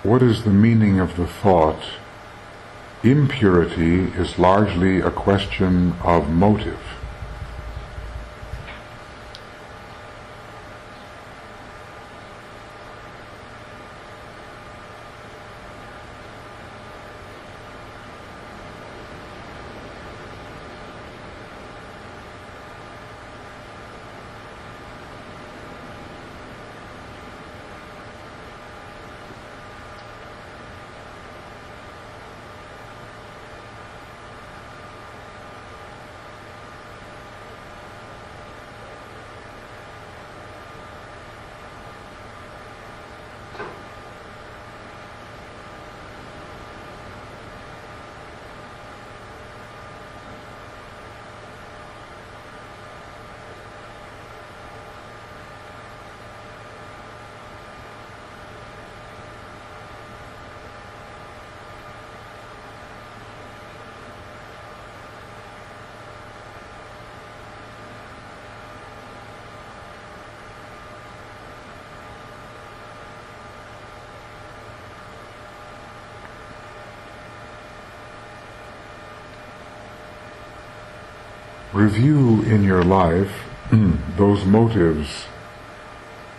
Speaker 1: What is the meaning of the thought, impurity is largely a question of motive? Review in your life those motives,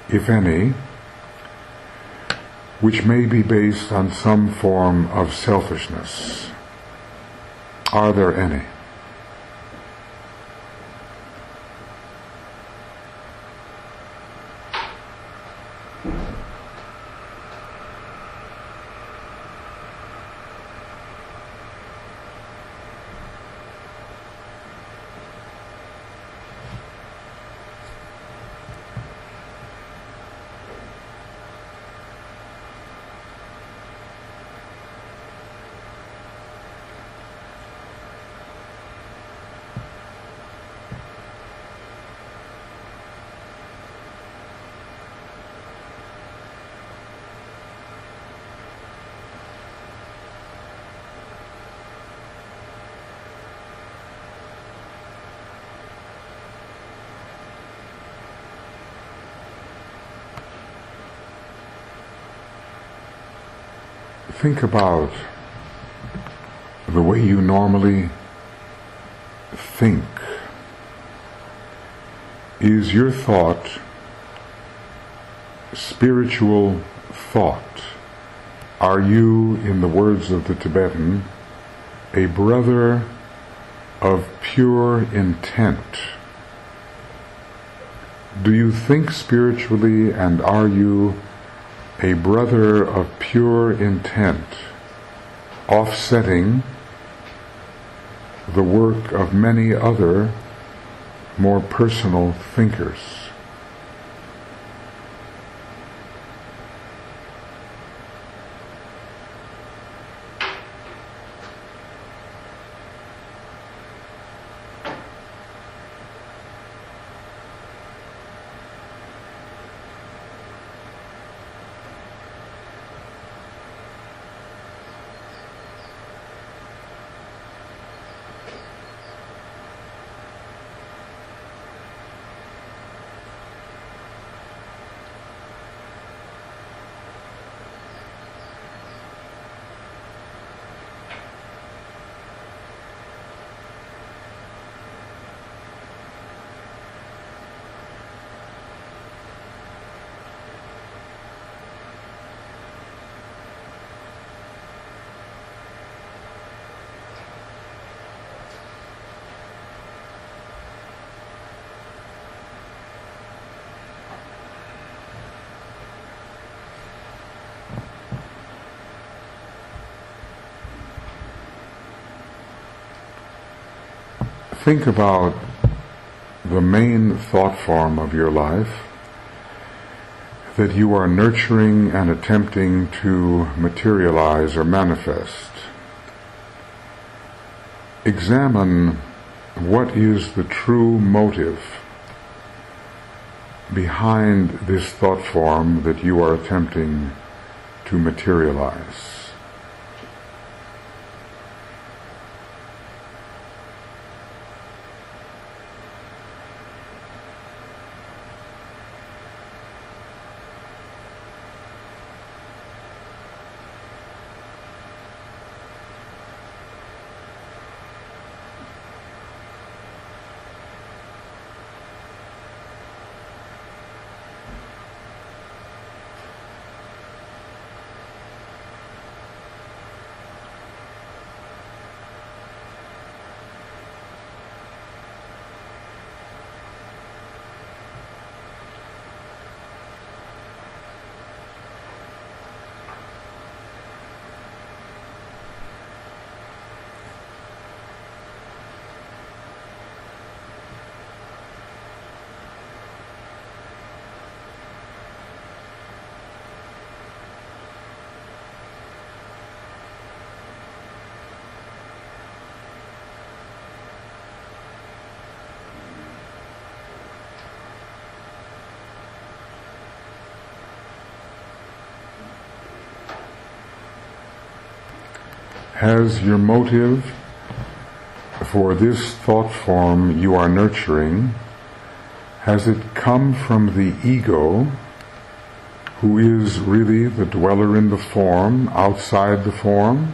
Speaker 1: if any, which may be based on some form of selfishness. Are there any? Think about the way you normally think. Is your thought spiritual thought? Are you, in the words of the Tibetan, a brother of pure intent? Do you think spiritually, and are you a brother of pure intent, offsetting the work of many other more personal thinkers? think about the main thought form of your life that you are nurturing and attempting to materialize or manifest. Examine what is the true motive behind this thought form that you are attempting to materialize. Has your motive for this thought form you are nurturing, has it come from the ego, who is really the dweller in the form, outside the form?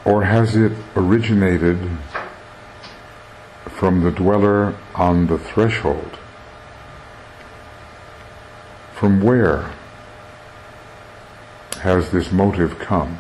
Speaker 1: Or has it originated from the dweller on the threshold? From where has this motive come?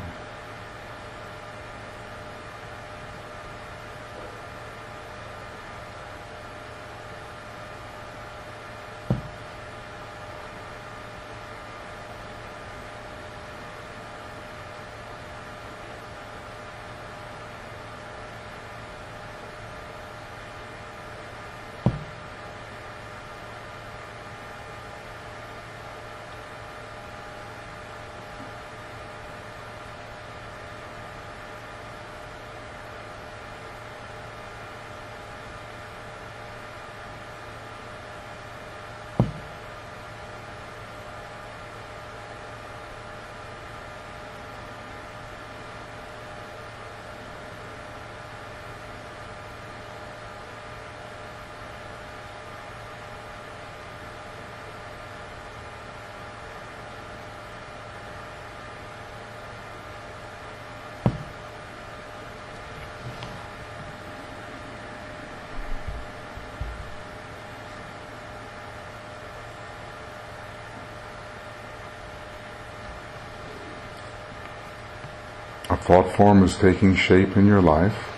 Speaker 1: A thought form is taking shape in your life.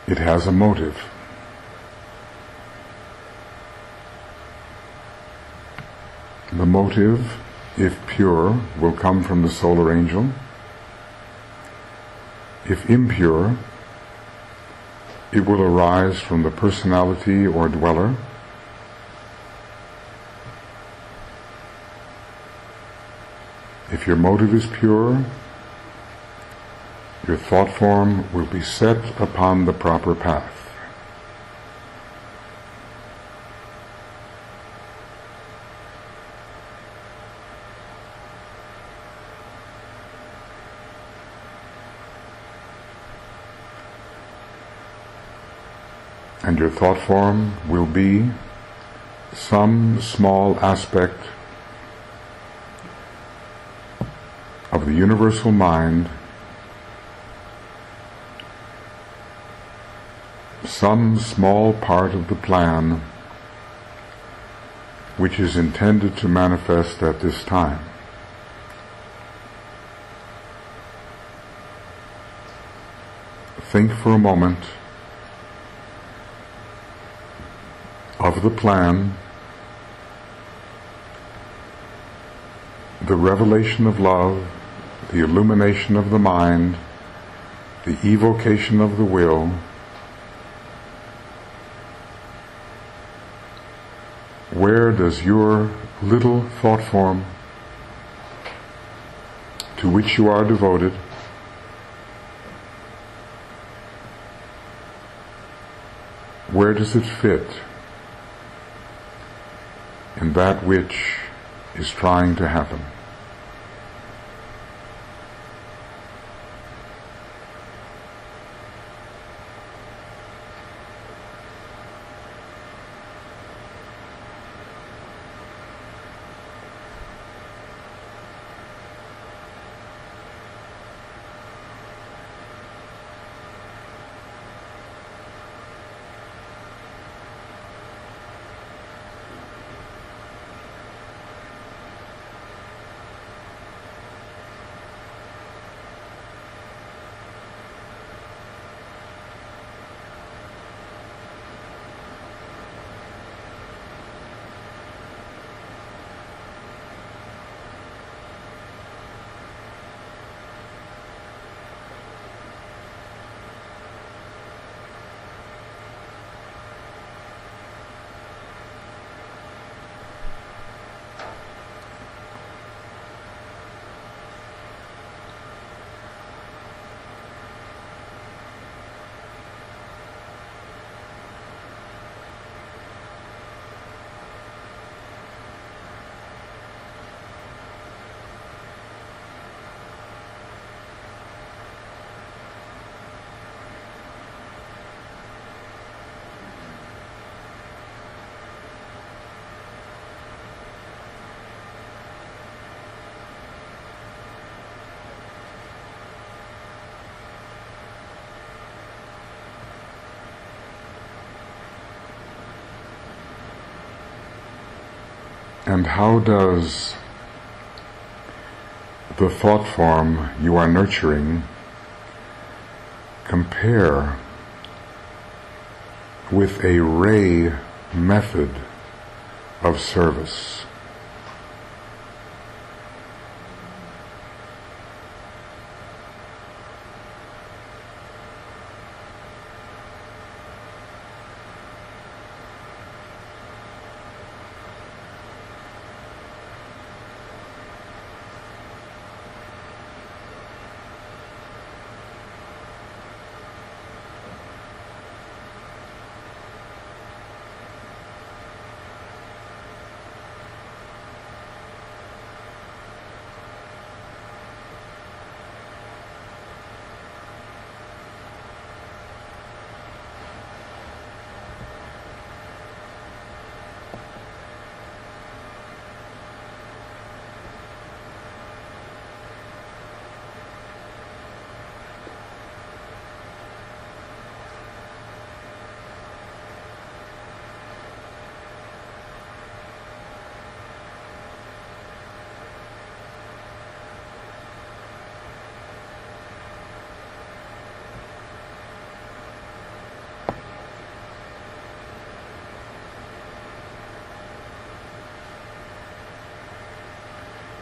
Speaker 1: It has a motive. The motive, if pure, will come from the solar angel. If impure, it will arise from the personality or dweller. If your motive is pure, your thought form will be set upon the proper path. And your thought form will be some small aspect of the universal mind, some small part of the plan which is intended to manifest at this time. Think for a moment of the plan the revelation of love, the illumination of the mind, the evocation of the will, where does your little thought form to which you are devoted where does it fit in that which is trying to happen? And how does the thought form you are nurturing compare with a ray method of service?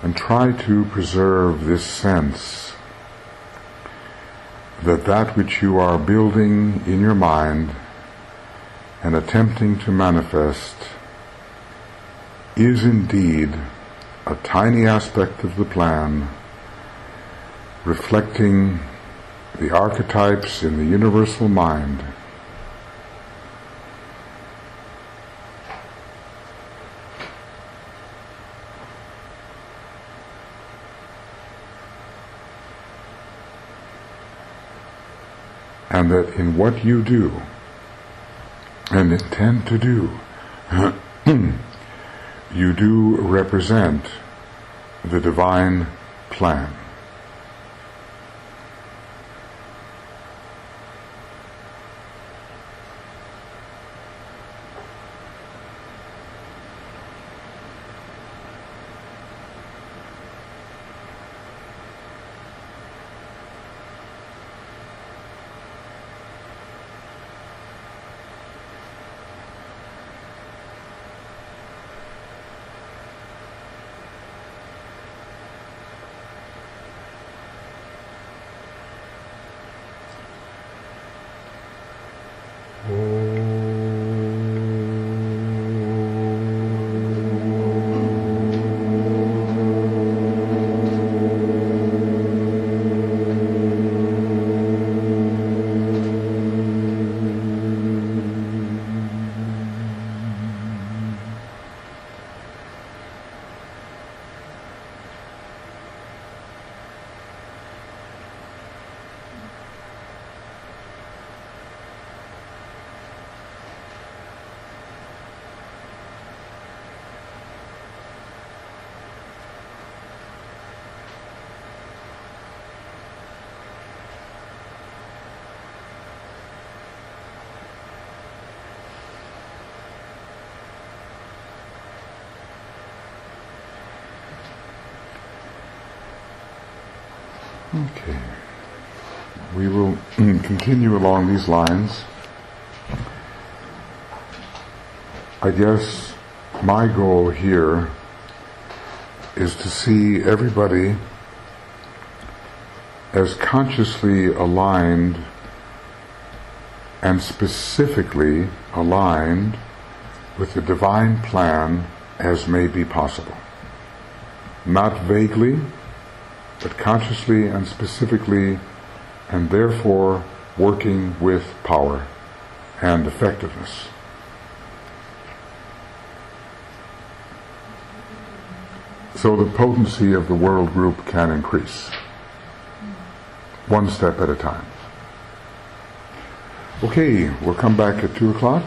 Speaker 1: And try to preserve this sense that that which you are building in your mind and attempting to manifest is indeed a tiny aspect of the plan, reflecting the archetypes in the universal mind. And that in what you do and intend to do, you do represent the divine plan. Okay. We will continue along these lines. I guess my goal here is to see everybody as consciously aligned and specifically aligned with the divine plan as may be possible. Not vaguely, but consciously and specifically, and therefore working with power and effectiveness. So the potency of the world group can increase, one step at a time. Okay, we'll come back at 2 o'clock.